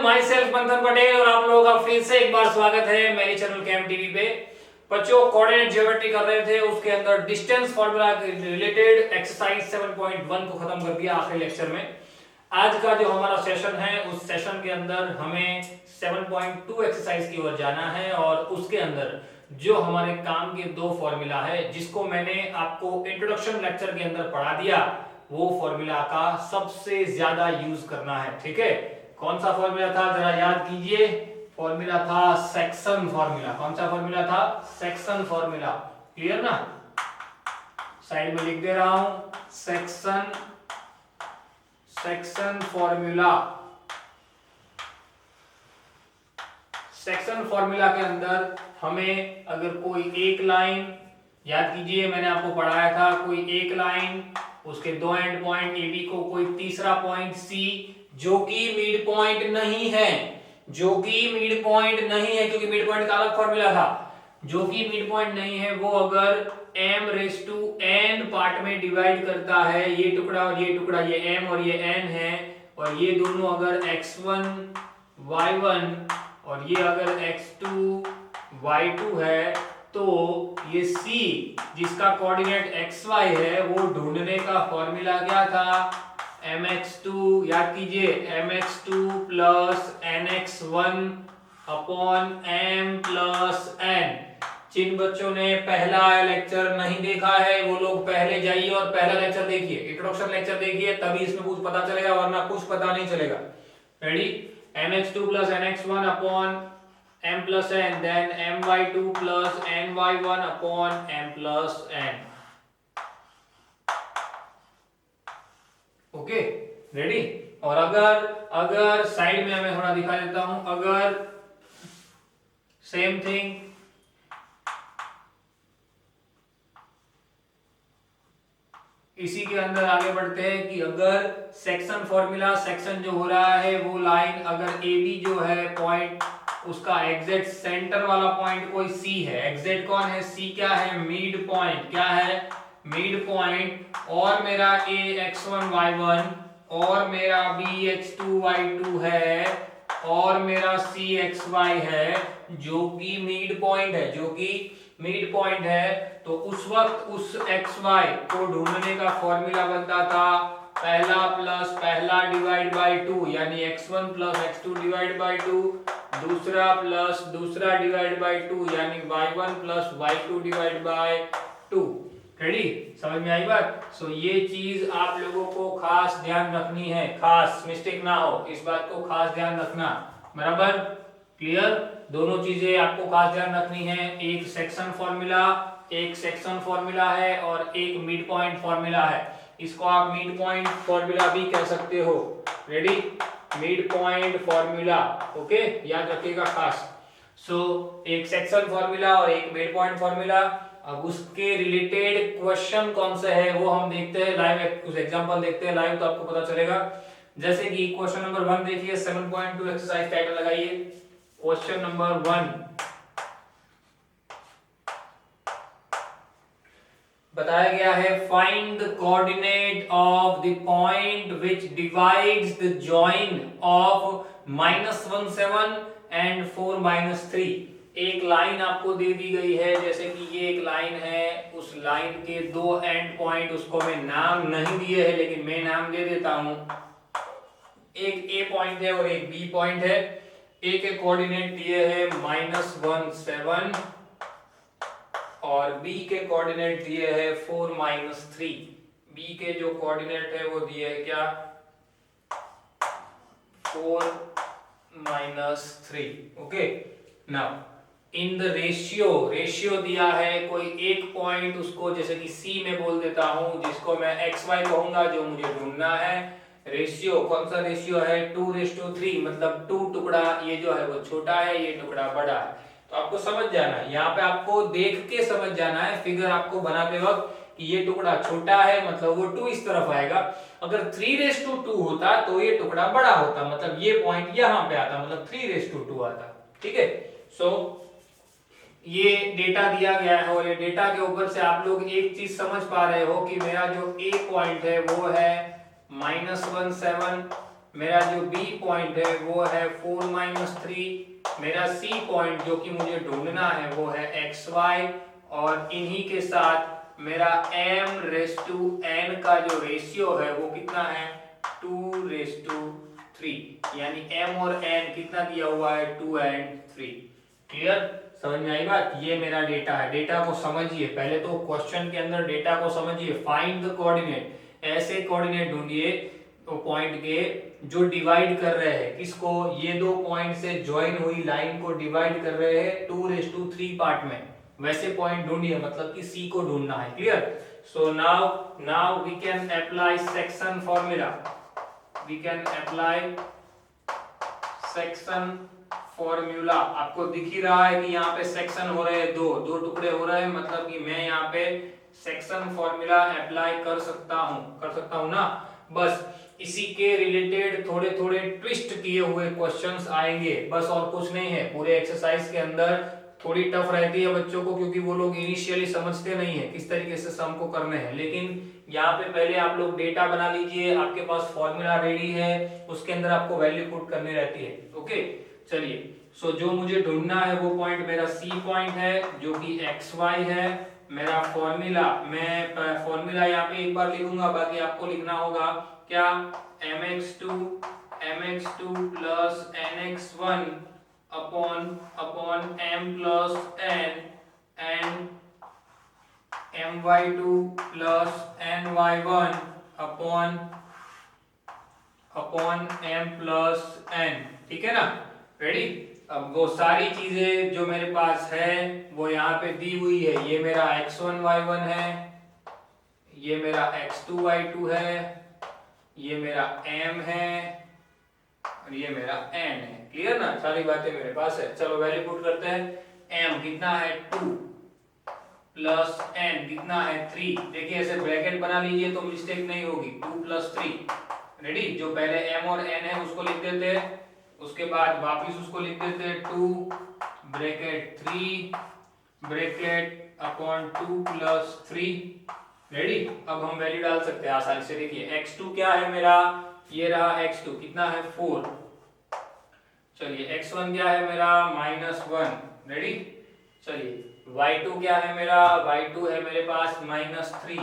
My self मंथन पटेल और आप लोगों का फिर से एक बार स्वागत है मेरे चैनल केम टीवी पे। बच्चों कोऑर्डिनेट ज्योमेट्री कर रहे थे, उसके अंदर डिस्टेंस फार्मूला के रिलेटेड एक्सरसाइज 7.1 को खत्म कर दिया आखिरी लेक्चर में। आज का जो हमारा सेशन है उस सेशन के अंदर हमें 7.2 एक्सरसाइज की ओर जाना है और उसके अंदर जो हमारे काम के दो फॉर्मूला है जिसको मैंने आपको इंट्रोडक्शन लेक्चर के अंदर पढ़ा दिया, वो फॉर्मूला का सबसे ज्यादा यूज करना है। ठीक है, कौन सा फॉर्मूला था जरा याद कीजिए। फॉर्मूला था सेक्शन फॉर्मूला। कौन सा फॉर्मूला था? Section formula. क्लियर ना? साइड में लिख दे रहा हूं सेक्शन फॉर्मूला। सेक्शन फॉर्मूला के अंदर हमें अगर कोई एक लाइन, याद कीजिए मैंने आपको पढ़ाया था, कोई एक लाइन, उसके दो एंड पॉइंट ए बी को कोई तीसरा पॉइंट सी जो कि मिड पॉइंट नहीं है, क्योंकि मिड पॉइंट का अलग फॉर्मूला था, जो कि मिड पॉइंट नहीं है, वो अगर m race to n part में डिवाइड करता है, ये टुकड़ा और ये टुकड़ा, ये m और ये n है, और ये दोनों अगर x1 y1 और ये अगर x2 y2 है, तो ये c जिसका कोऑर्डिनेट xy है वो ढूंढने का फॉर्मूला क्या था? mx2, याद कीजिए mx2 plus nx1 upon m plus n। जिन बच्चों ने पहला लेक्चर नहीं देखा है वो लोग पहले जाइए और पहला लेक्चर देखिए, इंट्रोडक्शन लेक्चर देखिए, तभी इसमें कुछ पता चलेगा, वरना कुछ पता नहीं चलेगा। Ready? mx2 plus nx1 upon m plus n, then my2 plus ny1 upon m plus n। Okay, ready? और अगर साइड में मैं थोड़ा दिखा देता हूं, अगर सेम थिंग इसी के अंदर आगे बढ़ते हैं कि अगर सेक्शन फॉर्मूला, सेक्शन जो हो रहा है वो लाइन, अगर ए बी जो है पॉइंट, उसका एग्जैक्ट सेंटर वाला पॉइंट कोई सी है। एग्जैक्ट कौन है? सी क्या है? Mid point. क्या है? Mid point. और मेरा ए x1 y1 और मेरा b x2 y2 है और मेरा c xy है, जो कि मिड पॉइंट है, तो उस वक्त उस xy को ढूंढने का फॉर्मूला बनता था पहला प्लस पहला डिवाइड बाय 2, यानी x1 plus x2 divide by 2, दूसरा प्लस दूसरा डिवाइड बाय 2, यानी y1 plus y2 divide by 2। Ready? समझ में आई बात? सो ये चीज आप लोगों को खास ध्यान रखनी है, खास मिस्टेक ना हो, इस बात को खास ध्यान रखना। बराबर? क्लियर? दोनों चीजें आपको खास ध्यान रखनी है। एक सेक्शन फॉर्मूला है और एक मिड पॉइंट फॉर्मूला है। इसको आप मिड पॉइंट फॉर्मूला भी कह सकते हो। Ready? Mid point formula. Okay, याद रखिएगा खास। सो एक सेक्शन फॉर्मूला और एक मिड पॉइंट फॉर्मूला। अब उसके रिलेटेड क्वेश्चन कौन से है वो हम देखते हैं लाइव, कुछ एग्जांपल देखते हैं लाइव, तो आपको पता चलेगा। जैसे कि क्वेश्चन नंबर 1 देखिए, 7.2 एक्सरसाइज टाइटल लगाइए। क्वेश्चन नंबर 1 बताया गया है, find the coordinate of the point which divides the join of -17 and 4-3। एक लाइन आपको दे दी गई है, जैसे कि ये एक लाइन है, उस लाइन के दो एंड पॉइंट, उसको मैं नाम नहीं दिए है लेकिन मैं नाम दे देता हूं। एक ए पॉइंट है और एक बी पॉइंट है। ए के कोऑर्डिनेट दिए हैं -17 और बी के कोऑर्डिनेट दिए हैं 4-3। बी के जो कोऑर्डिनेट है वो दिए है क्या? 4-3। Okay, now in the ratio दिया है कोई एक पॉइंट, उसको जैसे कि सी में बोल देता हूं, जिसको मैं xy कहूंगा, जो मुझे ढूंढना है। रेशियो कौन सा रेशियो है? 2:3, मतलब 2 टुकड़ा, ये जो है वो छोटा है, ये टुकड़ा बड़ा है। तो आपको समझ जाना है, यहाँ पे आपको देख के समझ जाना है फिगर आपको बनाते वक्त कि ये टुकड़ा छोटा है, मतलब वो 2 इस तरफ आएगा। अगर 3:2 होता तो ये टुकड़ा बड़ा होता, मतलब ये पॉइंट यहाँ पे आता, मतलब 3:2 आता। ठीक है? सो ये डेटा दिया गया है और ये डेटा के ऊपर से आप लोग एक चीज समझ पा रहे हो कि मेरा जो ए पॉइंट है वो है -17, मेरा जो बी पॉइंट है वो है 4-3, मेरा सी पॉइंट जो कि मुझे ढूंढना है वो है xy, और इन्हीं के साथ मेरा m⁻n का जो रेशियो है वो कितना है 2:3, यानी m और n कितना दिया हुआ है 2 and 3। क्लियर, समझ में आई बात। ये मेरा डेटा है, डेटा को समझिए, पहले तो क्वेश्चन के अंदर डेटा को समझिए। फाइंड द कोऑर्डिनेट, ऐसे कोऑर्डिनेट ढूंढिए तो पॉइंट के जो डिवाइड कर रहे हैं किसको, ये दो पॉइंट से ज्वाइन हुई लाइन को डिवाइड कर रहे हैं 2:3 पार्ट में, वैसे पॉइंट ढूंढिए, मतलब कि सी को ढूंढना है। Clear, so now we can apply section formula, we can apply section formula. आपको दिख ही रहा है कि यहाँ पे सेक्शन हो रहे हैं, दो टुकड़े हो रहे हैं, मतलब कि मैं यहाँ पे सेक्शन फॉर्मूला अप्लाई कर सकता हूँ ना। बस इसी के रिलेटेड थोड़े थोड़े ट्विस्ट किए हुए क्वेश्चंस आएंगे, बस और कुछ नहीं है। पूरे एक्सरसाइज के अंदर थोड़ी टफ रहती है बच्चों को, क्योंकि वो लोग इनिशियली समझते नहीं है किस तरीके से सम को करने हैं। लेकिन यहाँ पे पहले आप लोग डेटा बना लीजिए, आपके पास फॉर्मूला रेडी है, उसके अंदर आपको वैल्यू पुट करनी रहती है। ओके, चलिए, सो जो मुझे ढूंढना है वो पॉइंट मेरा सी पॉइंट है जो कि xy है। मेरा फॉर्मूला, मैं फॉर्मूला यहाँ पे एक बार लिखूंगा, बाकी आपको लिखना होगा क्या, mx2 plus nx1 upon m plus n and my2 plus ny1 upon m plus n। ठीक है ना, रेडी। अब वो सारी चीजें जो मेरे पास है वो यहाँ पे दी हुई है। ये मेरा x1 y1 है, ये मेरा x2 y2 है, ये मेरा m है और ये मेरा n है। क्लियर ना, सारी बातें मेरे पास है। चलो वैल्यू पुट करते हैं। m कितना है 2 प्लस n कितना है 3। देखिए ऐसे ब्रैकेट बना लीजिए तो मिस्टेक नहीं होगी, 2 प्लस 3। रेडी, जो पहले m और n है उसको लिख देते हैं, उसके बाद वापिस उसको लिख देते हैं 2 bracket 3 bracket upon 2 plus 3। Ready, अब हम वैल्यू डाल सकते हैं आसानी से। देखिए x2 क्या है मेरा, ये रहा x2 कितना है 4। चलिए x1 क्या है मेरा -1। रेडी, चलिए y2 क्या है मेरा, y2 है मेरे पास -3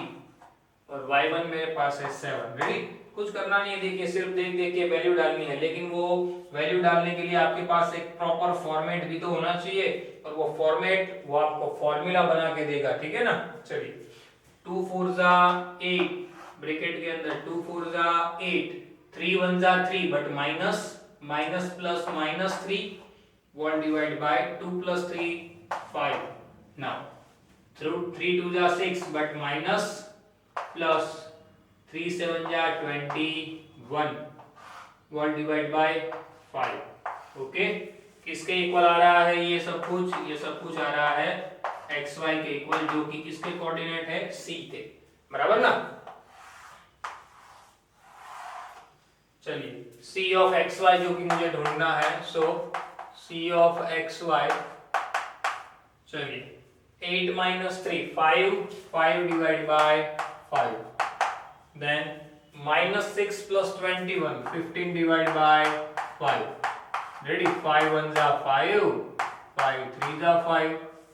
और y1 मेरे पास है 7। रेडी, कुछ करना नहीं है, देखिए सिर्फ देख के वैल्यू डालनी है। लेकिन वो वैल्यू डालने के लिए आपके पास एक प्रॉपर फॉर्मेट भी तो होना चाहिए, और वो फॉर्मेट वो आपको फॉर्मूला बना के देगा। ठीक है ना, चलिए 2 4 जा 8 ब्रैकेट के अंदर 2 4 जा 8, 3 1 जा 3 but minus plus -3 1 divide bye 2 plus 3 5। Now 3 2 जा 6 बट माइनस प्लस 3 7 जा 21 1 डिवाइड बाय 5। ओके, किसके इक्वल आ रहा है ये सब कुछ आ रहा है xy के इक्वल, जो कि किसके कोऑर्डिनेट है c के, बराबर ना। चलिए c ऑफ xy जो कि मुझे ढूंढना है, सो c ऑफ xy, चलिए 8 - 3 5 divide by 5, then -6 plus 21 15 divided by 5। Ready, 5 1 जा 5 5 3 जा 5,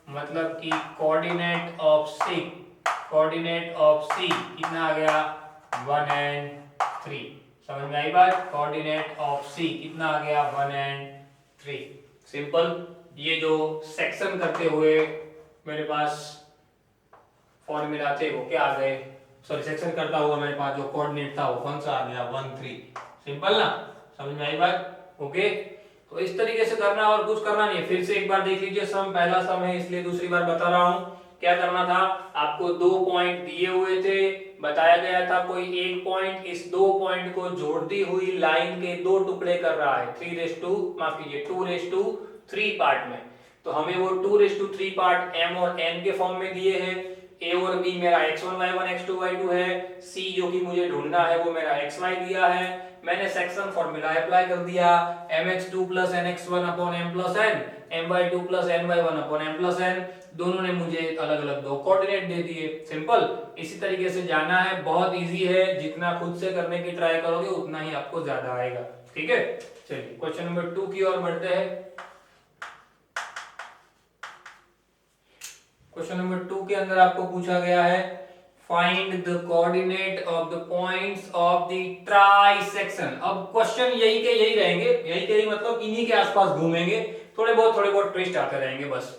मतलब कि कोऑर्डिनेट ऑफ C कितना आ गया 1 and 3। समझ में आई बात, कोऑर्डिनेट ऑफ C कितना आ गया 1 and 3। सिंपल, ये जो सेक्शन करते हुए मेरे पास फॉर्मूला थे वो क्या आ गए, सॉरी सेक्शन करता हुआ मेरे पास जो कोऑर्डिनेट था वो कौन सा आ गया 1 3। सिंपल ना, समझ में आई बात। ओके, तो इस तरीके से करना, और कुछ करना नहीं है। फिर से एक बार देख लीजिए, सम पहला सम है इसलिए दूसरी बार बता रहा हूं। क्या करना था, आपको 2 पॉइंट दिए हुए थे, बताया गया था कोई एक पॉइंट इस 2 पॉइंट को जोड़ती हुई लाइन के 2 टुकड़े कर रहा है 2:3 पार्ट में। तो हमें वो 2:3 पार्ट m और n के फॉर्म में दिए हैं। a और b मेरा x1 y1 x2 y2 है, c जो कि मुझे ढूंढना है वो मेरा xy दिया है, मैंने सेक्शन फॉर्मूला अप्लाई कर दिया, mx2 plus nx1 upon m plus n, m/2 plus n/1 upon m plus n, दोनों ने मुझे अलग अलग दो कोऑर्डिनेट दे दिए। सिंपल, इसी तरीके से जाना है, बहुत इजी है, जितना खुद से करने की ट्राई करोगे उतना ही आपको ज्यादा आएगा। ठीक है, चलिए क्वेश्चन नंबर 2 की ओर बढ़ते हैं। क्वेश्चन नंबर 2 के अंदर आपको पूछा गया है find the coordinate of the points of the trisection. अब क्वेश्चन यही के यही रहेंगे, यही के यही मतलब इन्हीं के आसपास घूमेंगे, थोड़े बहुत ट्विस्ट आते रहेंगे बस।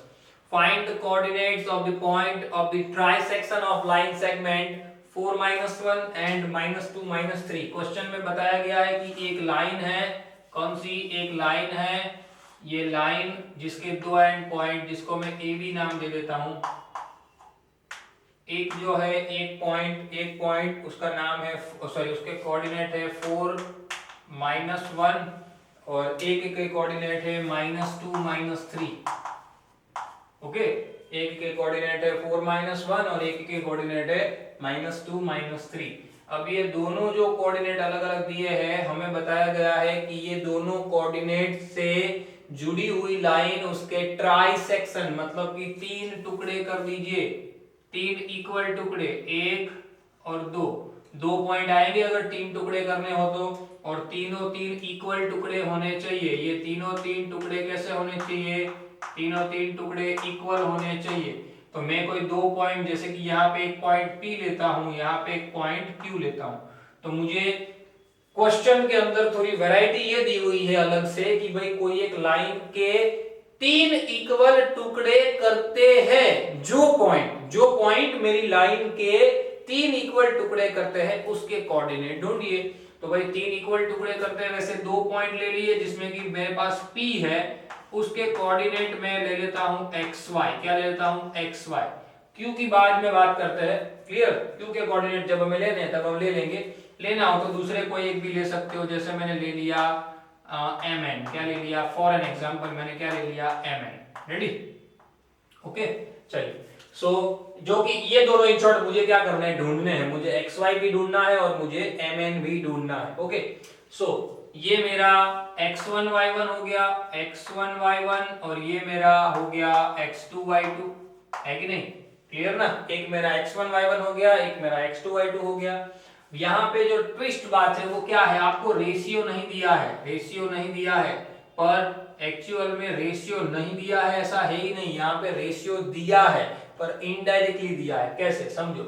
Find the coordinates of the point of the trisection of line segment 4-1 and -2 -3। Question में बताया गया है कि एक लाइन है, कौन सी एक लाइन है, ये लाइन जिसके दो एंड पॉइंट, जिसको मैं ए बी नाम दे देता हूं। एक जो है एक पॉइंट उसका नाम है, सॉरी उसके कोऑर्डिनेट है 4-1 और एक के कोऑर्डिनेट है -2 -3। ओके, एक के कोऑर्डिनेट है 4-1 और एक के कोऑर्डिनेट है -2 -3। अब ये दोनों जो कोऑर्डिनेट अलग अलग दिए हैं, हमें बताया गया है कि ये दोनों कोऑर्डिनेट से जुड़ी हुई लाइन उसके ट्राइसेक्शन मतलब कि तीन टुकड़े कर दीजिए, तीन इक्वल टुकड़े, एक और दो पॉइंट आएंगे अगर तीन टुकड़े करने हो तो, और तीनों तीन इक्वल टुकड़े होने चाहिए। ये तीनों तीन टुकड़े कैसे होने चाहिए, तीनों तीन टुकड़े इक्वल होने चाहिए। तो मैं कोई दो पॉइंट, जैसे कि यहाँ पे एक पॉइंट P लेता हूं, यहाँ पे एक पॉइंट Q लेता हूं, तो मुझे क्वेश्चन के अंदर थोड़ी वैरायटी ये दी हुई है अलग से कि भाई कोई एक लाइन के तीन इक्वल टुकड़े करते हैं, जो पॉइंट मेरी लाइन के तीन इक्वल टुकड़े करते हैं उसके कोऑर्डिनेट ढूंढिए। तो भाई तीन इक्वल टुकड़े करते हैं, वैसे दो पॉइंट ले लिए जिसमें कि मेरे पास P है, उसके कोऑर्डिनेट में ले लेता हूं xy। क्या ले लेता हूं, xy। Q की बाद में बात करते हैं, क्लियर। Q के कोऑर्डिनेट जब हमें लेने हैं तब हम ले लेंगे, लेना हो तो दूसरे कोई एक भी ले सकते हो, जैसे मैंने ले लिया mn। क्या ले लिया, फॉर एन एग्जांपल मैंने क्या ले लिया, mn। Ready, okay. चलिए, सो जो कि ये दोनों इन शॉर्ट मुझे क्या करना है, ढूंढने हैं, मुझे xy भी ढूंढना है और मुझे mn भी ढूंढना है। ओके, सो ये मेरा x1 y1 हो गया, x1 y1, और ये मेरा हो गया x2 y2, है कि नहीं, क्लियर ना। एक मेरा x1 y1 हो गया, एक मेरा x2 y2 हो गया। यहाँ पे जो ट्विस्ट बात है वो क्या है, आपको रेशियो नहीं दिया है, रेशियो नहीं दिया है, पर एक्चुअल में रेशियो नहीं दिया है ऐसा है ही नहीं, यहाँ पे रेशियो दिया है पर इनडायरेक्टली दिया है। कैसे, समझो।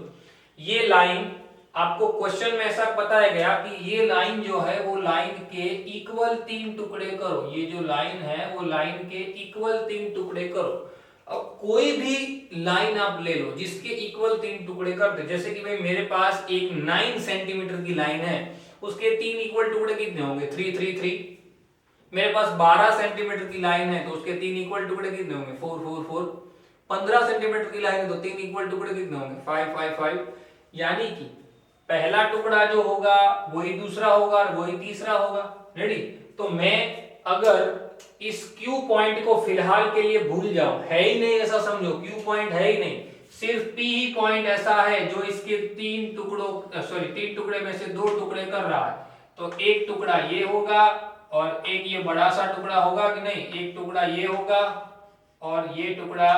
ये लाइन आपको क्वेश्चन में ऐसा बताया गया कि ये लाइन जो है वो लाइन के इक्वल तीन टुकड़े करो, ये जो लाइन है वो लाइन के इक्वल तीन टुकड़े करो। अब कोई भी लाइन आप ले लो जिसके इक्वल तीन टुकड़े कर दे, जैसे कि भाई मेरे पास एक 9 सेंटीमीटर की लाइन है, उसके तीन इक्वल टुकड़े कितने होंगे, 3 3 3। मेरे पास 12 सेंटीमीटर की लाइन है तो उसके तीन इक्वल टुकड़े कितने होंगे, 4 4 4। 15 सेंटीमीटर की लाइन है तो तीन इक्वल टुकड़े कितने होंगे, 5 5 5। यानी कि पहला टुकड़ा जो होगा वही दूसरा होगा और वही तीसरा होगा। रेडी, तो मैं अगर इस Q पॉइंट को फिलहाल के लिए भूल जाऊं, है ही नहीं ऐसा समझो, Q पॉइंट है ही नहीं, सिर्फ P ही पॉइंट ऐसा है जो इसके तीन टुकड़े में से दो टुकड़े कर रहा है। तो एक टुकड़ा ये होगा और एक ये बड़ा सा टुकड़ा होगा कि नहीं, एक टुकड़ा ये होगा और ये टुकड़ा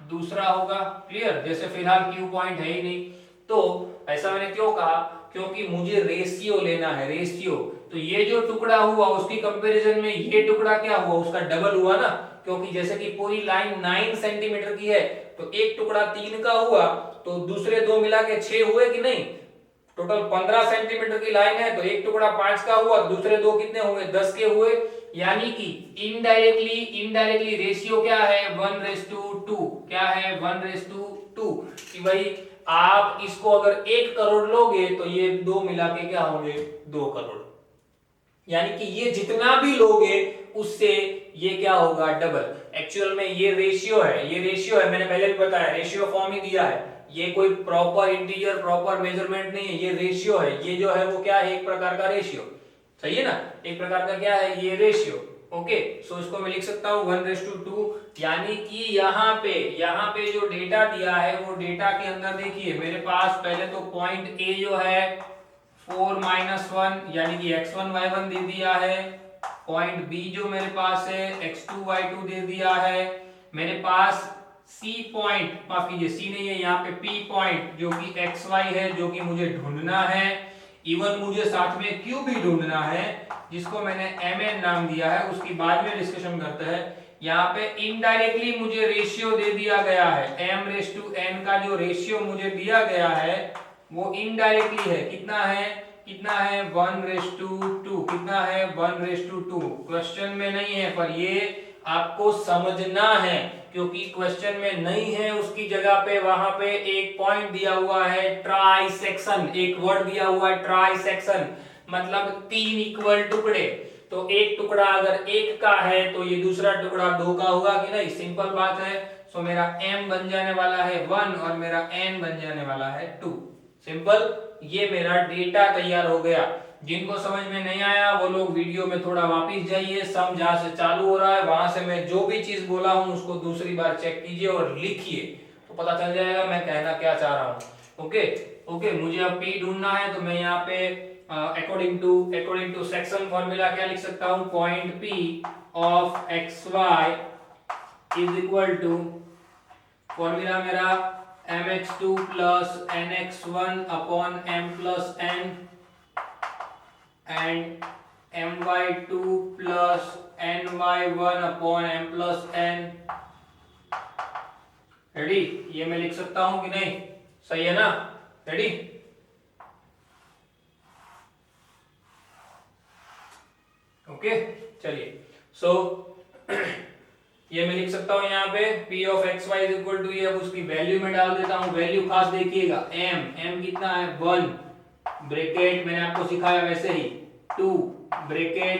दूसरा होगा। क्लियर, जैसे फिलहाल Q पॉइंट है ही नहीं। तो ऐसा मैंने क्यों कहा, क्योंकि मुझे रेशियो लेना है, रेशियो। तो ये जो टुकड़ा हुआ उसकी कंपैरिजन में ये टुकड़ा क्या हुआ, उसका डबल हुआ ना, क्योंकि जैसे कि पूरी लाइन 9 सेंटीमीटर की है तो एक टुकड़ा 3 का हुआ तो दूसरे दो मिला के 6 हुए कि नहीं। टोटल 15 सेंटीमीटर की लाइन है तो एक टुकड़ा 5 का हुआ, दूसरे दो कितने हुए, 10 के हुए। यानी कि इनडायरेक्टली रेशियो क्या है, 1:2। क्या है, 1:2, कि भाई आप इसको अगर 1 करोड़ लोगे तो ये दो मिला के क्या होंगे, 2 करोड़। यानी कि ये जितना भी लोगे उससे ये क्या होगा, डबल। एक्चुअल में ये रेशियो है, ये रेशियो है, मैंने पहले भी बताया, रेशियो फॉर्म ही दिया है, ये कोई प्रॉपर इंटीजर प्रॉपर मेजरमेंट नहीं है, ये रेशियो है। ये जो है वो क्या है, एक प्रकार का रेशियो, सही है ना, एक प्रकार का क्या है, ये रेशियो। ओके, सो इसको मैं लिख सकता हूं 1:2। यानी कि यहाँ पे जो डेटा दिया है वो डेटा के अंदर देखिए मेरे पास पहले तो पॉइंट ए जो है 4 -1 यानी कि x1 y1 दे दिया है। पॉइंट बी जो मेरे पास है x2 y2 दे दिया है। मेरे पास सी पॉइंट, माफ कीजिए सी नहीं है यहाँ पे, पी पॉइंट जो कि xy है, जो कि मुझे ढूंढना है। इवन मुझे साथ में क्यू भी ढूंढना है, जिसको मैंने mn नाम दिया है, उसकी बाद में डिस्कशन करते हैं। यहाँ पे इनडायरेक्टली मुझे रेशियो दे दिया गया है, m/n का जो रेशियो मुझे दिया गया है वो इनडायरेक्टली है। कितना है, कितना है 1/2। कितना है 1/2। क्वेश्चन में नहीं है, पर ये आपको समझना है, क्योंकि क्वेश्चन में नहीं है उसकी जगह पे वहां पे एक पॉइंट दिया हुआ है ट्राई सेक्शन, एक वर्ड दिया हुआ है ट्राई सेक्शन, मतलब 3 इक्वल टुकड़े। तो एक टुकड़ा अगर 1 का है तो ये दूसरा टुकड़ा 2 का होगा कि नहीं, सिंपल बात है। सो मेरा m बन जाने वाला है 1 और मेरा n बन जाने वाला है 2। सिंपल, ये मेरा डेटा तैयार हो गया। जिनको समझ में नहीं आया वो लोग वीडियो में थोड़ा वापस जाइए, सम जहां से चालू हो रहा है वहां से मैं जो भी चीज बोला हूं उसको दूसरी बार चेक कीजिए और लिखिए, तो पता चल जाएगा मैं कहना क्या चाह रहा हूं। ओके ओके, मुझे अब p ढूंढना है, तो मैं यहाँ पे अकॉर्डिंग टू सेक्शन फॉर्मूला क्या लिख सकता हूं, point p of xy is equal to, formula मेरा mx2 plus nx1 upon m plus n and my2 plus ny1 upon m plus n। Ready, ये मैं लिख सकता हूं कि नहीं, सही है ना, रेडी। ओके चलिए, सो ये मैं लिख सकता हूं यहाँ पे p of xy is equal to, ये अब उसकी वैल्यू में डाल देता हूं। वैल्यू खास देखिएगा, m कितना है 1 ब्रैकेट, मैंने आपको सिखाया वैसे ही, 2 bracket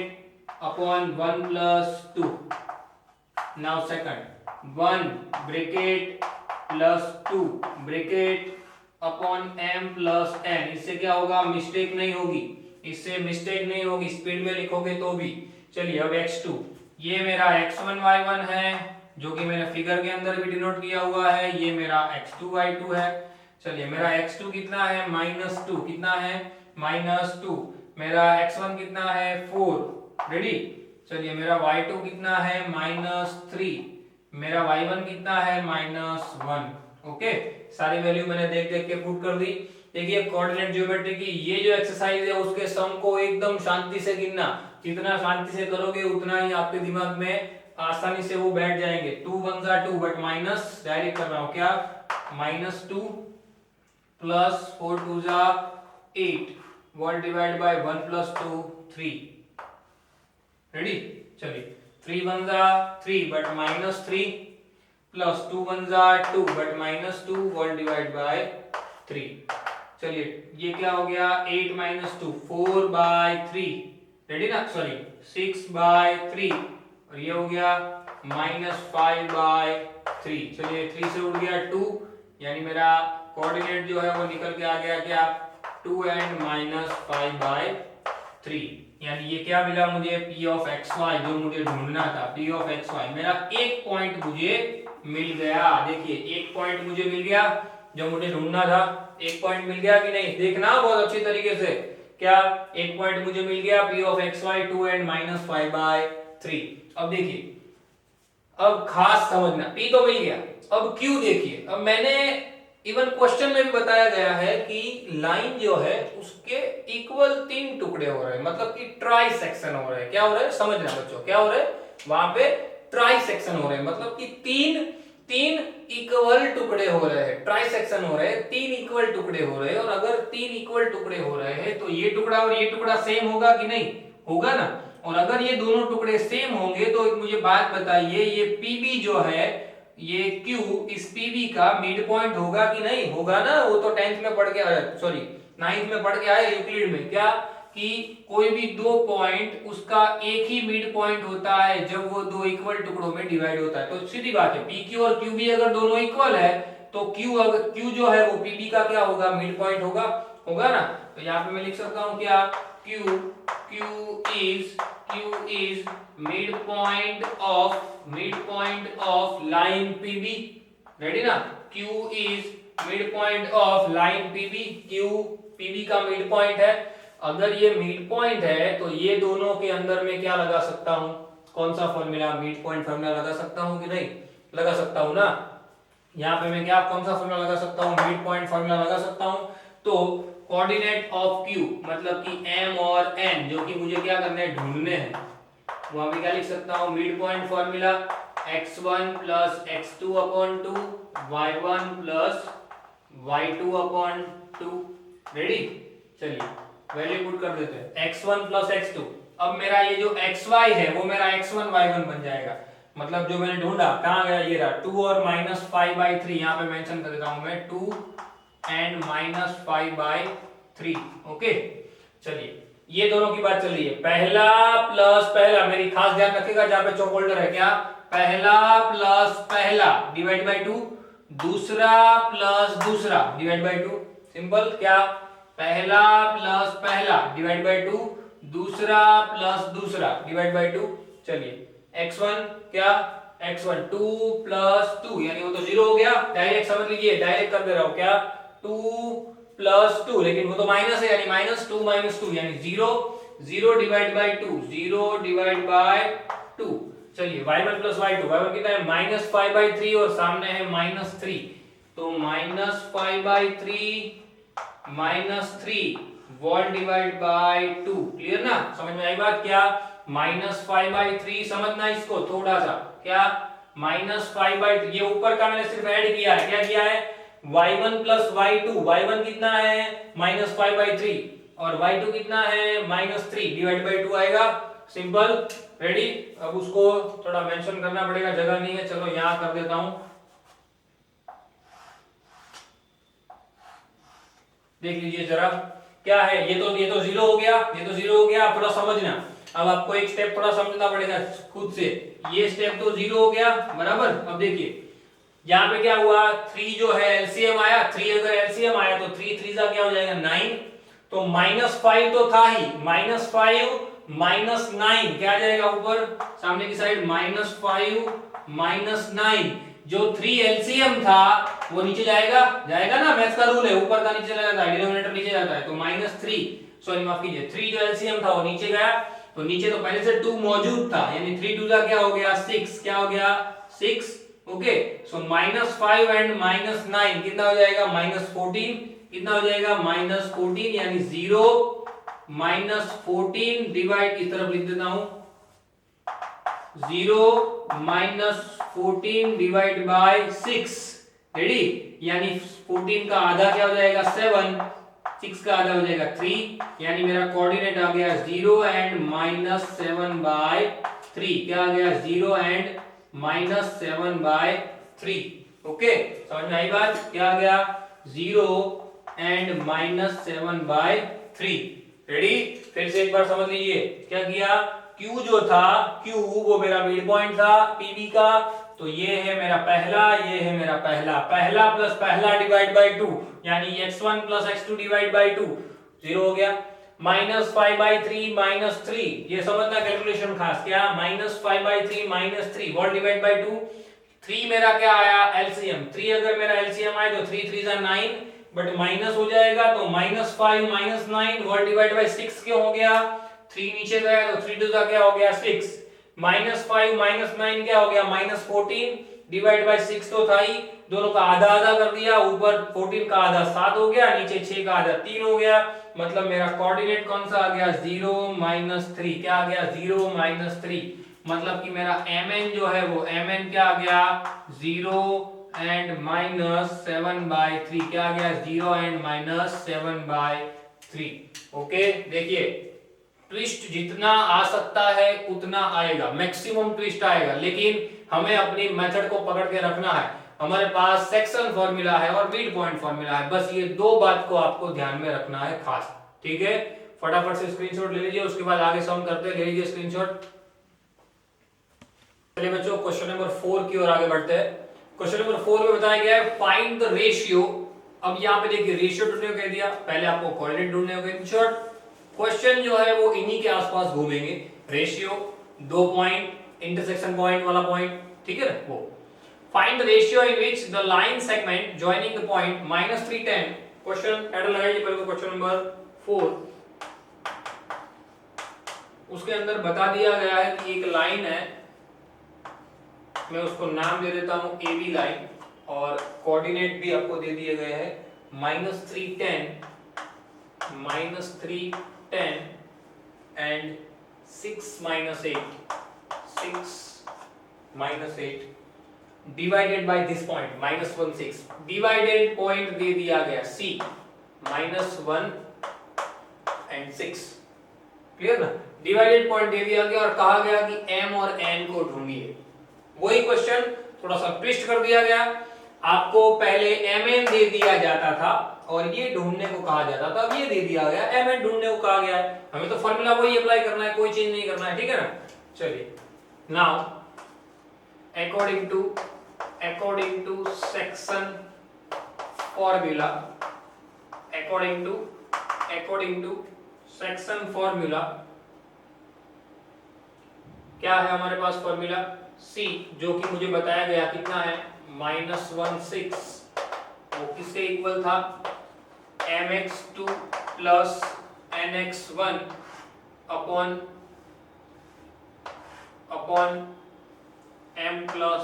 upon 1 plus 2। Now second 1 bracket plus 2 bracket upon m plus n। इससे क्या होगा, मिस्टेक नहीं होगी, इससे मिस्टेक नहीं होगी, स्पीड में लिखोगे तो भी। चलिए अब x2, ये मेरा x1 y1 है जो कि मैंने फिगर के अंदर भी डिनोट किया हुआ है, ये मेरा x2 y2 है। चलिए मेरा x2 कितना है -2, कितना है -2। मेरा x1 कितना है 4, रेडी। चलिए मेरा y2 कितना है -3, मेरा y1 कितना है -1। ओके, सारी वैल्यू मैंने देख देख के पुट कर दी। देखिए कोऑर्डिनेट ज्योमेट्री की ये जो एक्सरसाइज है उसके सम को एकदम शांति से गिनना, जितना शांति से करोगे उतना ही आपके दिमाग में आसानी से वो बैठ जाएंगे। 2 1 जा 2, बट माइनस डायरेक्ट कर रहा हूं, क्या -2 प्लस 4 2 जा 8, 1 डिवाइड बाय 1 प्लस 2 3। रेडी, चलिए 3 1 जा 3 बट -3 प्लस 2 1 जा 2 बट -2, 1 डिवाइड बाय 3। चलिए ये क्या हो गया 8 - 2 4 बाय 3, रेडी ना, सॉरी 6 बाय 3, और ये हो गया -5 बाय 3। चलिए 3 से उड़ गया 2, यानी मेरा कोऑर्डिनेट जो है वो निकल के आ गया क्या 2 एंड -5 बाय 3। यानी ये क्या मिला मुझे, p ऑफ xy जो मुझे ढूंढना था, p ऑफ xy मेरा एक पॉइंट मुझे मिल गया। देखिए एक पॉइंट मुझे मिल गया जो मुझे ढूंढना था, एक पॉइंट मिल गया कि नहीं, देखना बहुत अच्छी तरीके से। क्या एक पॉइंट मुझे मिल गया, p of xy 2 and -5 by 3। अब देखिए, अब खास समझना, p तो मिल गया, अब q देखिए। अब मैंने इवन क्वेश्चन में भी बताया गया है कि लाइन जो है उसके इक्वल 3 टुकड़े हो रहे हैं, मतलब कि ट्राई सेक्शन हो रहे हैं। क्या हो रहा है समझना बच्चों, क्या हो रहा है वहां पे ट्राई सेक्शन हो रहे हैं, मतलब कि तीन इक्वल टुकड़े हो रहे हैं, ट्राई सेक्शन हो रहे हैं, 3 इक्वल टुकड़े हो रहे हैं। और अगर 3 इक्वल टुकड़े हो रहे हैं तो ये टुकड़ा और ये टुकड़ा सेम होगा कि नहीं, होगा ना। और अगर ये दोनों टुकड़े सेम होंगे तो मुझे बात बताइए, ये पीबी जो है, ये Q इस PB का मिड पॉइंट होगा कि नहीं, होगा ना। वो तो 10th में पढ़ के आया, सॉरी 9th में पढ़ के आया यूक्लिड में, क्या कि कोई भी दो पॉइंट उसका एक ही मिड पॉइंट होता है जब वो दो इक्वल टुकड़ों में डिवाइड होता है। तो सीधी बात है PQ और QB अगर दोनों इक्वल है तो Q जो है वो PB का क्या होगा, मिड पॉइंट होगा, होगा ना। तो यहाँ पे मैं लिख सकता हूँ क्या, Q is midpoint of line PB, ready ना। Q is midpoint of line PB, Q PB का मिड पॉइंट है। अगर ये मिड पॉइंट है तो ये दोनों के अंदर में क्या लगा सकता हूं, कौन सा फॉर्मूला, मिड पॉइंट फॉर्मूला लगा सकता हूं कि नहीं लगा सकता हूं ना। यहाँ पे मैं क्या कौन सा फॉर्मूला लगा सकता हूँ, मिड पॉइंट फॉर्मूला लगा सकता हूँ। तो कोऑर्डिनेट ऑफ क्यू मतलब कि एम और एन जो कि मुझे क्या करने हैं, ढूंढने हैं, वहां पे क्या लिख सकता हूँ, mid point formula x1 plus x2 upon 2 y1 plus y2 upon 2। Ready, चलिए वैल्यू पुट कर देते हैं x1 प्लस x2। अब मेरा ये जो xy है वो मेरा x1 y1 बन जाएगा, मतलब जो मैंने ढूंढा कहां गया, ये रहा 2 और माइनस 5/3, यहाँ पे मेंशन कर देता हूं मैं 2 एंड माइनस 5/3। ओके, चलिए ये दोनों की बात चल रही है, पहला प्लस पहला, मेरी खास ध्यान रखिएगा जहां पे चौक होल्डर है, क्या पहला प्लस पहला डिवाइड बाय 2, दूसरा प्लस दूसरा डिवाइड बाय 2। सिंपल, क्या पहला प्लस पहला डिवाइड बाय 2, दूसरा प्लस दूसरा डिवाइड बाय 2। चलिए x1 क्या, x1 2 प्लस 2 यानी वो तो 0 हो गया, डायरेक्ट समझ लीजिए, डायरेक्ट कर दे रहा हूं, क्या 2 प्लस 2, लेकिन वो तो माइनस है यानी -2 -2 यानी 0, 0 डिवाइड बाय 2, 0 डिवाइड बाय 2। चलिए y1 प्लस y2, y1 कितना है -5/3 और सामने है -3, तो -5/3 -3 वॉल डिवाइड बाय 2। क्लियर ना, समझ में आई बात, क्या -5/3 समझना इसको थोड़ा सा, क्या -5/3, ये ऊपर का मैंने सिर्फ ऐड किया है, क्या किया है y1 प्लस y2, y1 कितना है -5/3 और y2 कितना है -3 डिवाइड बाय 2 आएगा। Simple, ready. अब उसको थोड़ा मेंशन करना पड़ेगा, जगह नहीं है, चलो यहां कर देता हूं, देख लीजिए जरा क्या है, ये तो 0 हो गया, ये तो 0 हो गया, थोड़ा समझना। अब आपको एक स्टेप थोड़ा समझना पड़ेगा खुद से, ये स्टेप तो 0 हो गया बराबर। अब देखिए यहाँ पे क्या हुआ, 3 जो है एलसीएम आया, 3 अगर एलसीएम आया तो 3 3 का क्या हो जाएगा 9, तो -5 तो था ही, -5 -9 क्या आ जाएगा ऊपर सामने की साइड, -5 -9, जो 3 एलसीएम था वो नीचे जाएगा, जाएगा ना, मैथ्स का रूल है, ऊपर का नीचे चला जाता है, डिनोमिनेटर नीचे जाता है, तो -3 सॉरी माफ कीजिए 3 जो एलसीएम था वो नीचे गया, तो नीचे तो पहले से 2 मौजूद था यानी 3 2 का क्या हो गया 6, क्या हो गया 6। ओके, सो -5 एंड -9 कितना हो जाएगा -14, कितना हो जाएगा -14 यानी 0 -14 डिवाइड, इस तरफ लिख देता हूं 0 -14 डिवाइड बाय 6। रेडी, यानी 14 का आधा क्या हो जाएगा 7, 6 का आधा हो जाएगा 3, यानी मेरा कोऑर्डिनेट आ गया 0 एंड -7/3, क्या आ गया 0 एंड -7/3। ओके, समझ में आई बात, क्या आ गया 0 एंड -7/3। रेडी, फिर से एक बार समझ लीजिए क्या किया, Q जो था, Q वो मेरा मिड पॉइंट था PB का, तो ये है मेरा पहला, ये है मेरा पहला, पहला प्लस पहला डिवाइड बाय 2 यानी x1 plus x2 divide by 2, 0 हो गया, -5/3 -3, ये समझना कैलकुलेशन खास, क्या -5/3 -3 वॉल डिवाइड बाय 2, 3 मेरा क्या आया एलसीएम, 3 अगर मेरा एलसीएम आए तो 3 3 9, बट माइनस हो जाएगा तो -5 -9 वॉल डिवाइड बाय 6 क्यों हो गया, 3 नीचे गया तो 3 2 का क्या हो गया 6, -5 -9 क्या हो गया -14 डिवाइड बाय 6 तो था ही, दोनों का आधा आधा कर दिया, ऊपर 14 का आधा 7 हो गया, नीचे 6 का आधा 3 हो गया, मतलब मेरा कोऑर्डिनेट कौन सा आ गया 0 -3, क्या आ गया 0 -3, मतलब कि मेरा mn जो है वो mn क्या आ गया 0 एंड -7/3, क्या आ गया 0 एंड -7/3। ओके, देखिए ट्विस्ट जितना आ सकता है उतना आएगा, मैक्सिमम ट्विस्ट आएगा, लेकिन हमें अपनी मेथड को पकड़ के रखना है। हमारे पास सेक्शन फॉर्मूला है और मिड पॉइंट फॉर्मूला है, बस ये दो बात को आपको ध्यान में रखना है खास, ठीक है। फटाफट से स्क्रीनशॉट ले लीजिए, उसके बाद आगे सम करते हैं, ले लीजिए स्क्रीनशॉट। चलिए बच्चों क्वेश्चन नंबर 4 की ओर आगे बढ़ते हैं। क्वेश्चन नंबर 4 में बताया गया है फाइंड द रेशियो। अब यहाँ पे देखिए रेशियो ढूंढने को कह दिया, पहले आपको कोऑर्डिनेट ढूंढने को कह दिया। क्वेश्चन जो है वो इन्हीं के आसपास घूमेंगे, रेशियो, 2 पॉइंट, इंटरसेक्शन पॉइंट वाला पॉइंट, ठीक है ना वो। Find the ratio in which the line segment joining the point -3 10। Question title लगाइए पहले तो, क्वेश्चन नंबर 4 उसके अंदर बता दिया गया है कि एक लाइन है, मैं उसको नाम दे देता हूं ए बी लाइन, और कोऑर्डिनेट भी आपको दे दिए गए हैं -310 and 6 - 8 divided by this point -1 6। Divided point दे दिया गया C -1 एंड 6। क्लियर ना? डिवाइडेड पॉइंट दे दिया गया और कहा गया कि M और N को ढूंढिए। वही क्वेश्चन थोड़ा सा ट्विस्ट कर दिया गया। आपको पहले MN दे दिया जाता था और ये ढूंढने को कहा जाता था, अब ये दे दिया गया MN ढूंढने को कहा गया है। हमें तो फॉर्मूला वही अप्लाई करना है, कोई चेंज नहीं करना है, ठीक है ना? चलिए, now according to section formula, according to section formula, क्या है हमारे पास फॉर्मूला? C, जो कि मुझे बताया गया कितना है -16, वो किसके इक्वल था? mx2 plus nx1 upon m plus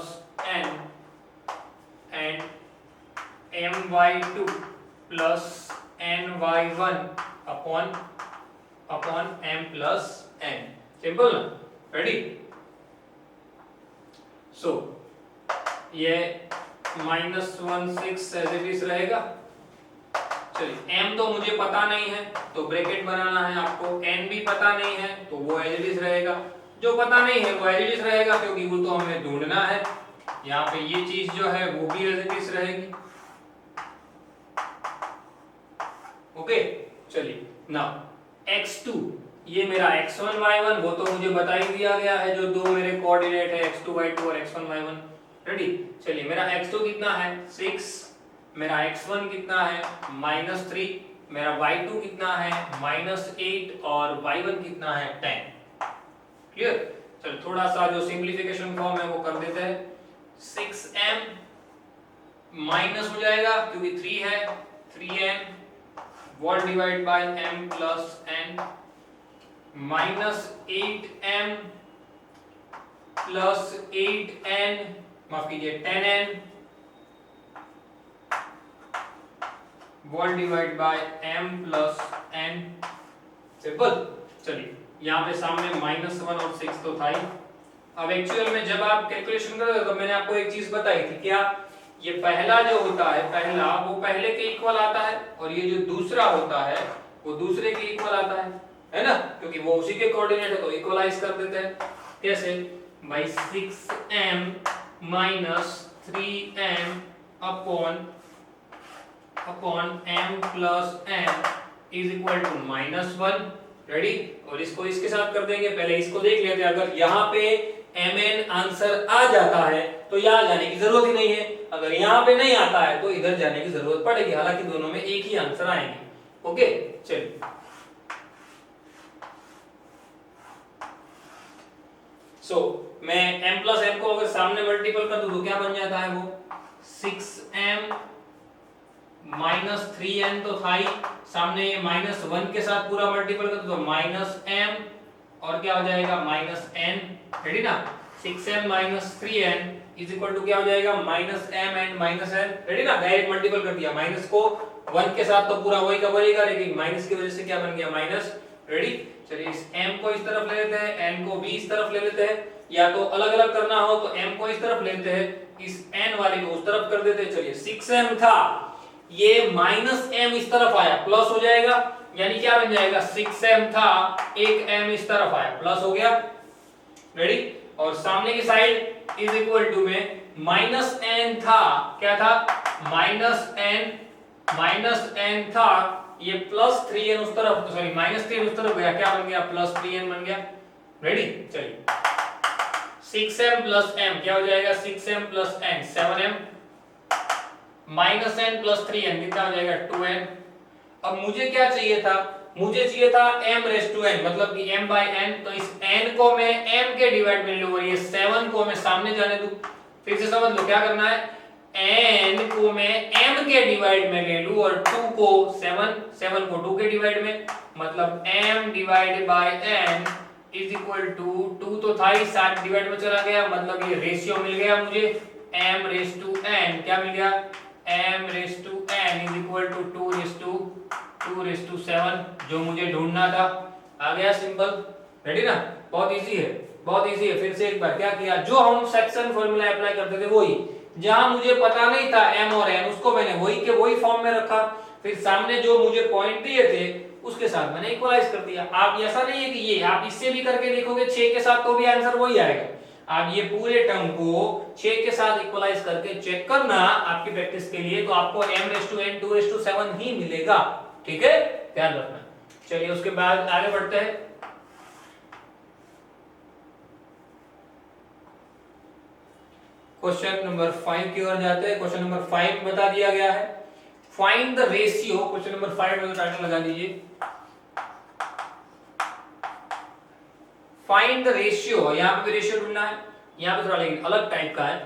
n and my2 plus ny1 upon m plus n। Simple ना? रेडी? सो ये -16 एज इट इज रहेगा। चलिए, m तो मुझे पता नहीं है तो ब्रैकेट बनाना है आपको, n भी पता नहीं है तो वो एज इट इज रहेगा। जो पता नहीं है वो एज इट इज रहेगा क्योंकि वो तो हमें ढूंढना है। यहाँ पे ये चीज जो है वो भी एज इट इज रहेगी। ओके, चलिए, नाउ x2, ये मेरा x1 y1 वो तो मुझे बता ही दिया गया है, जो दो मेरे कोऑर्डिनेट है x2 y2 और x1 y1। रेडी? चलिए, मेरा x2 कितना है 6, मेरा x1 कितना है -3, मेरा y2 कितना है -8 और y1 कितना है 10। क्लियर? चलो थोड़ा सा जो सिंपलीफिकेशन फॉर्म है वो कर देते हैं। 6m माइनस हो जाएगा क्योंकि 3 है, 3n wall divide by m plus n, -8m plus 8n, माफ कीजिए 10n wall divide by m plus n। Simple. चलिए, यहाँ पे सामने -1 और 6 तो था ही। अब एक्चुअल में जब आप कैलकुलेशन करोगे तो मैंने आपको एक चीज बताई थी, क्या? ये पहला जो होता है, पहला वो पहले के इक्वल आता है और ये जो दूसरा होता है वो दूसरे के इक्वल आता है ना? क्योंकि वो उसी के कोऑर्डिनेट है तो इक्वलाइज कर देते हैं। कैसे? भाई 6m - 3m upon m plus n is equal to -1। Ready? और इसको इसके साथ कर देंगे। पहले इसको देख लेते हैं। अगर यहाँ पे mn आंसर आ जाता है तो यहाँ जाने की जरूरत ही नहीं है, अगर यहाँ पे नहीं आता है तो इधर जाने की जरूरत पड़ेगी, हालांकि दोनों में एक ही आंसर आएंगे। ओके, चलिए, मैं m प्लस n को अगर सामने मल्टीपल कर दूं तो क्या बन जाता है? वो 6m -3n तो था ही, सामने ये -1 के साथ पूरा मल्टीपल कर दो तो -m और क्या हो जाएगा -n। रेडी ना? 6m - 3n is equal to क्या हो जाएगा? -m and -n। रेडी ना? डायरेक्ट मल्टीपल कर दिया, माइनस को 1 के साथ तो पूरा वही का वहीगा, लेकिन माइनस की वजह से क्या बन गया? माइनस। रेडी? चलिए, इस m को इस तरफ ले लेते हैं, n को भी इस तरफ ले लेते हैं, या तो अलग अलग करना हो तो m को इस तरफ लेते हैं, इस n वाले को उस तरफ कर देते हैं। चलिए, 6m था, ये -m इस तरफ आया, प्लस हो जाएगा, यानी क्या बन जाएगा? 6m था, एक m इस तरफ आया, प्लस हो गया। रेडी? और सामने की साइड इज इक्वल टू में -n था, क्या था? -n था, ये +3n उस तरफ, सॉरी -3 उस तरफ गया, क्या बन गया? +3n बन गया। रेडी? चलिए, 6m प्लस m क्या हो जाएगा? 6m plus n 7m, -n plus 3n कितना हो जाएगा? 2n। अब मुझे क्या चाहिए था? मुझे चाहिए था m⁻n, मतलब कि m/n, तो इस n को मैं m के डिवाइड में लूं और ये 7 को मैं सामने जाने दूं। फिर से समझ लो क्या करना है, n को मैं m के डिवाइड में ले लूं और 2 को 7 को 2 के डिवाइड में, मतलब m divide by n is equal to 2 तो था ही, 7 डिवाइड में चला गया, मतलब ये रेशियो मिल गया मुझे m रेस टू n, क्या मिल गया m race to n is equal to 2 raise to 7 जो मुझे ढूंढना था। आ गया सिंपल, रेडी ना, बहुत इजी है, बहुत इजी है। फिर से एक बार क्या किया, जो हम सेक्शन फॉर्मूला अप्लाई करते थे वही, जहां मुझे पता नहीं था m और n उसको मैंने वही के वही फॉर्म में रखा, फिर सामने जो मुझे पॉइंट दिए थे उसके साथ मैंने इक्वलाइज कर दिया। आप ऐसा नहीं है कि ये आप इससे भी करके देखोगे 6 के साथ तो भी आंसर वही आएगा। आप ये पूरे टर्म को 6 के साथ इक्वलाइज करके चेक करना आपकी प्रैक्टिस के लिए, तो आपको m/n 2/7 ही मिलेगा, ठीक है, ध्यान रखना। चलिए उसके बाद आगे बढ़ते हैं। क्वेश्चन नंबर 5 की ओर जाते हैं। क्वेश्चन नंबर 5 बता दिया गया है, find the ratio. Question number 5 में टाइटल लगा दीजिए, फाइंड द रेशियो। यहां पे भी रेशियो ढूंढना है, यहां पे थोड़ा लेकिन अलग टाइप का है।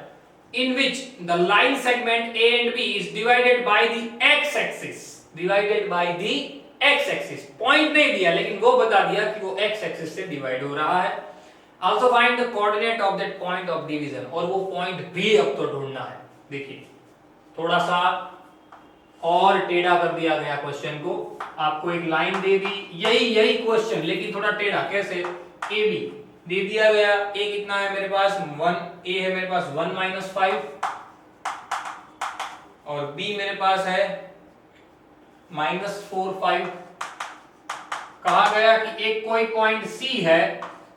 In which the line segment A and B is divided by the x axis, divided by the x axis. Point नहीं दिया लेकिन वो बता दिया कि वो एक्स एक्सिस से डिवाइड हो रहा है। Also find the coordinate of that point of division, और वो पॉइंट भी अब तो ढूंढना है। देखिए थोड़ा सा और टेढ़ा कर दिया गया क्वेश्चन को, आपको एक लाइन दे दी, यही क्वेश्चन लेकिन थोड़ा टेढ़ा। कैसे, ए बी दे दिया गया, ए कितना है मेरे पास 1, ए है मेरे पास 1 - 5 और बी मेरे पास है -4 5। कहा गया कि एक कोई पॉइंट सी है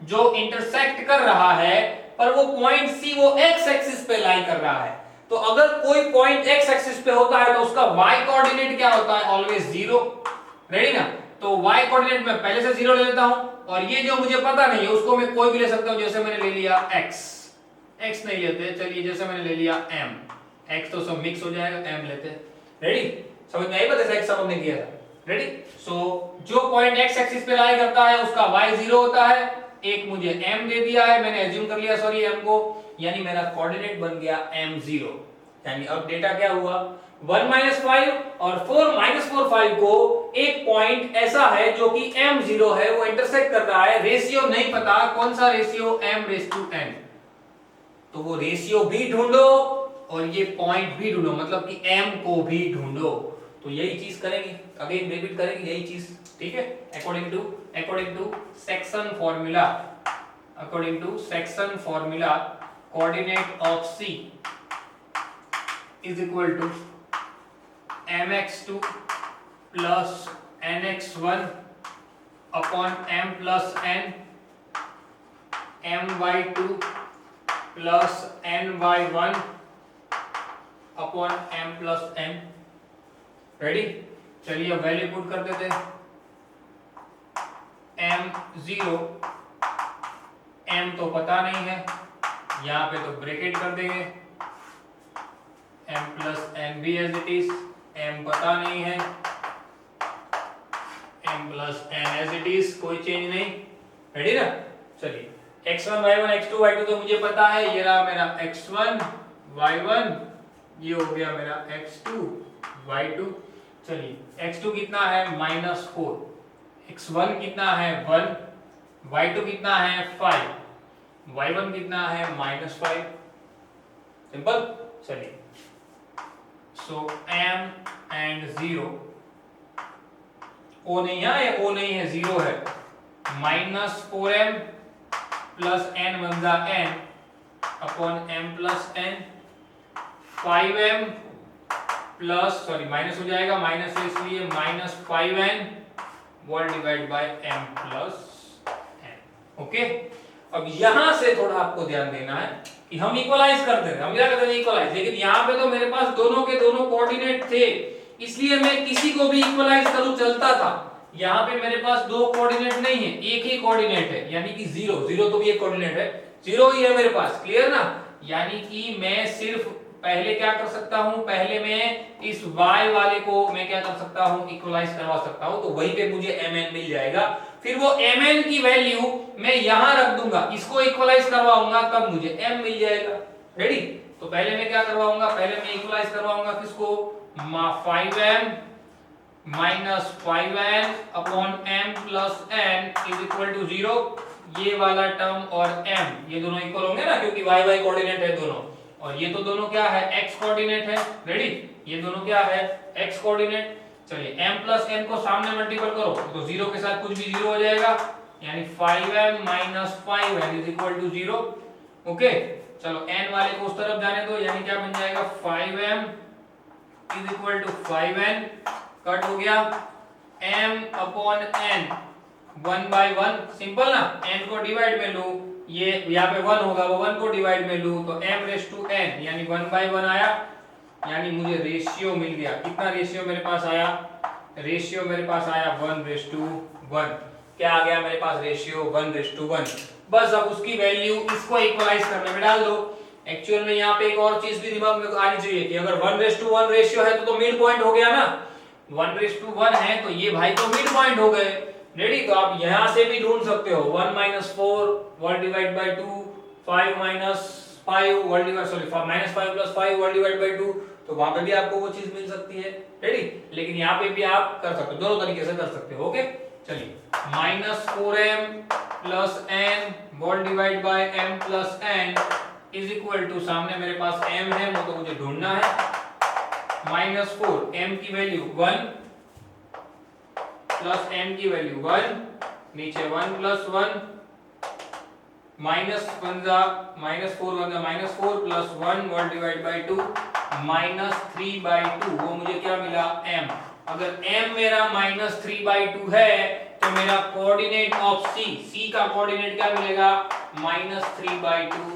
जो इंटरसेक्ट कर रहा है, पर वो पॉइंट सी वो एक्स एक्सिस पे लाई कर रहा है। तो अगर कोई पॉइंट एक्स एक्सिस पे होता है तो उसका वाई कोऑर्डिनेट क्या होता है, ऑलवेज 0, रेडी ना। तो वाई कोऑर्डिनेट मैं पहले से 0 ले लेता हूं, और ये जो मुझे पता नहीं है उसको मैं कोई भी ले सकता हूं। जैसे मैंने ले लिया x, x नहीं लेते, चलिए जैसे मैंने ले लिया m, x तो सब मिक्स हो जाएगा, m लेते हैं, रेडी, समझ में आई बात, ऐसा सब हमने किया था, रेडी। सो जो पॉइंट x एक्सिस पे लाई करता है उसका y 0 होता है, एक मुझे m दे दिया है, मैंने एज्यूम कर लिया सॉरी m को, यानी मेरा कोऑर्डिनेट बन गया m0। यानी अब डेटा क्या हुआ 1 - 5 और 4 - 4 5 को एक पॉइंट ऐसा है जो कि m0 है, वो इंटरसेक्ट कर रहा है। रेशियो नहीं पता, कौन सा रेशियो, m/n। तो वो रेशियो भी ढूंढो और ये पॉइंट भी ढूंढो, मतलब कि m को भी ढूंढो। तो यही चीज करेंगे, अगेन रिपीट करेंगे यही चीज, ठीक है। According to section formula, according to section formula, coordinate of C is equal to mx2 plus nx1 upon m plus n, my2 plus ny1 upon m plus n, ready. चलिए अब value put कर देते हैं, m0, m तो पता नहीं है, यहां पे तो ब्रैकेट कर देंगे, m प्लस n भी एज इट इज, m पता नहीं है, m plus n as it is, कोई चेंज नहीं, रेडी ना। चलिए x1 y1 x2 y2 तो मुझे पता है, ये रहा मेरा x1 y1, ये हो गया मेरा x2 y2। चलिए x2 कितना है -4, x1 कितना है 1, y2 कितना है 5, y1 कितना है -5, सिंपल। चलिए सो m एंड 0, o नहीं है, o नहीं है, 0 है, -4m प्लस n बन n upon m plus n, 5m plus sorry minus हो जाएगा, माइनस है इसलिए -5n wall divide by m plus n, okay. अब यहां से थोड़ा आपको ध्यान देना है कि हम इक्वलाइज करते हैं, हम क्या करते हैं इक्वलाइज, लेकिन यहाँ पे तो मेरे पास दोनों के दोनों कोऑर्डिनेट थे, इसलिए मैं किसी को भी इक्वलाइज करूं चलता था। यहाँ पे मेरे पास दो कोऑर्डिनेट नहीं है, एक ही कोऑर्डिनेट है, यानी कि 0 तो भी एक कोऑर्डिनेट है, 0 ही है मेरे पास, क्लियर ना। यानी कि मैं सिर्फ पहले क्या कर सकता हूं, पहले मैं इस y वाले को मैं क्या कर सकता हूं, इक्वलाइज करवा सकता हूं, तो वहीं पे मुझे mn मिल जाएगा। फिर वो mn की वैल्यू मैं यहां रख दूंगा, इसको इक्वलाइज करवाऊंगा तब मुझे m मिल जाएगा, रेडी। तो पहले मैं क्या करवाऊंगा, पहले मैं इक्वलाइज करवाऊंगा किसको, 5m - 5n upon m plus n is equal to 0, ये वाला टर्म और m ये दोनों इक्वल होंगे ना, क्योंकि y y कोऑर्डिनेट है दोनों, और ये तो दोनों क्या है, x कोऑर्डिनेट है। रेडी, ये दोनों क्या है, x कोऑर्डिनेट। चलिए m प्लस n को सामने मल्टीपल करो तो 0 के साथ कुछ भी 0 हो जाएगा, यानी 5m minus 5n is equal to 0। Okay, चलो n वाले को उस तरफ जाने दो, यानी क्या बन जाएगा 5m is equal to 5n, cut हो गया m अपॉन n 1/1, सिंपल ना। n को डिवाइड में लूं, ये यहाँ पे 1 होगा, वो 1 को डिवाइड में लूं तो m रेस टू n यानी 1/1 आया, यानी मुझे रेशियो मिल गया। कितना रेशियो मेरे पास आया, रेशियो मेरे पास आया 1:1। क्या आ गया मेरे पास, रेशियो 1:1। बस अब उसकी वैल्यू इसको इक्वलाइज करने में डाल दो। एक्चुअल में यहाँ पे एक और चीज भी दिमाग में आनी चाहिए कि अगर 1:1 रेशियो है तो मिड पॉइंट हो गया ना, 1:1 है तो ये भाई तो मिड पॉइंट हो गए। रेडी, तो आप यहां से भी ढूंढ सकते हो 1 - 4 1 divide bye 2, 5 - 5 1 divide sorry -5 + 5 1 divide bye 2, तो वहां पे भी आपको वो चीज मिल सकती है। रेडी, लेकिन यहाँ पे भी आप कर सकते हो, दोनों तरीके से कर सकते हो। ओके, चलिए -4m + n 1 divide by m + n is equal to, सामने मेरे पास m है वो तो मुझे ढूंढना है, -4 m की वैल्यू 1 प्लस m की वैल्यू 1, नीचे 1 + 1 -4 1 -4 प्लस 1 1 डिवाइड बाय 2 -3/2, वो मुझे क्या मिला m। अगर m मेरा -3/2 है तो मेरा कोऑर्डिनेट ऑफ c का कोऑर्डिनेट क्या मिलेगा, -3/2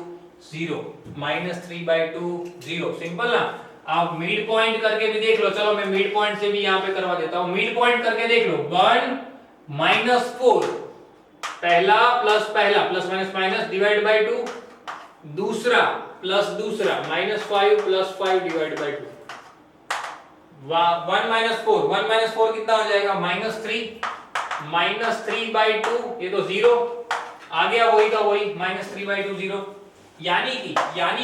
0, -3/2 0। सिंपल ना। आप मिड पॉइंट करके भी देख लो, चलो मैं मिड पॉइंट से भी यहाँ पे करवा देता हूँ। मिड पॉइंट करके देख लो, 1 - 4 पहला प्लस पहला plus minus minus divide by 2, दूसरा प्लस दूसरा -5 + 5 डिवाइड बाय 2, 1 - 4 1 - 4 कितना हो जाएगा, -3 -3/2, ये तो 0 आ गया, वही का वही -3/2 0। यानी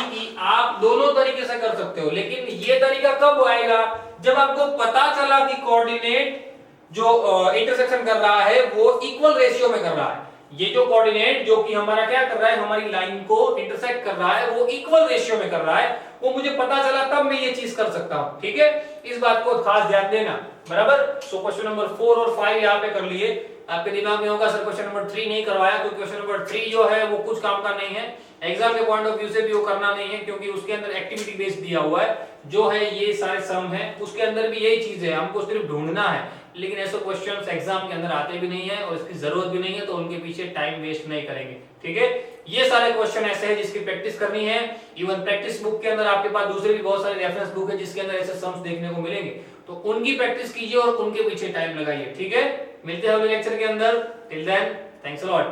कि आप दोनों तरीके से कर सकते हो, लेकिन ये तरीका कब आएगा, जब आपको पता चला कि कोऑर्डिनेट जो इंटरसेक्शन कर रहा है वो इक्वल रेशियो में कर रहा है। ये जो कोऑर्डिनेट जो कि हमारा क्या कर रहा है, हमारी लाइन को इंटरसेक्ट कर रहा है, वो इक्वल रेशियो में कर रहा है, वो मुझे पता चला तब मैं ये चीज कर सकता हूं। ठीक है, इस बात को खास ध्यान देना, बराबर। सो क्वेश्चन नंबर 4 और 5 यहाँ पे कर लिए। आपके दिमाग में होगा सर क्वेश्चन नंबर 3 नहीं करवाया, क्योंकि क्वेश्चन नंबर 3 जो है वो कुछ काम का नहीं है, एग्जाम के पॉइंट ऑफ व्यू से भी वो करना नहीं है, क्योंकि उसके अंदर एक्टिविटी बेस्ड दिया हुआ है, जो है ये सारे सम है, उसके अंदर भी यही चीज है, हमको सिर्फ ढूंढना है। लेकिन ऐसे क्वेश्चंस एग्जाम के अंदर आते भी नहीं है और इसकी जरूरत भी नहीं है, तो उनके पीछे टाइम वेस्ट नहीं करेंगे। ठीक है, ये सारे क्वेश्चन ऐसे हैं जिसकी प्रैक्टिस करनी है। इवन प्रैक्टिस बुक के अंदर आपके पास दूसरे भी बहुत सारे रेफरेंस बुक है जिसके अंदर ऐसे सम्स देखने को मिलेंगे, तो उनकी प्रैक्टिस कीजिए और उनके पीछे टाइम लगाइए। ठीक है, मिलते हैं अगले लेक्चर के अंदर। Till then, thanks a lot.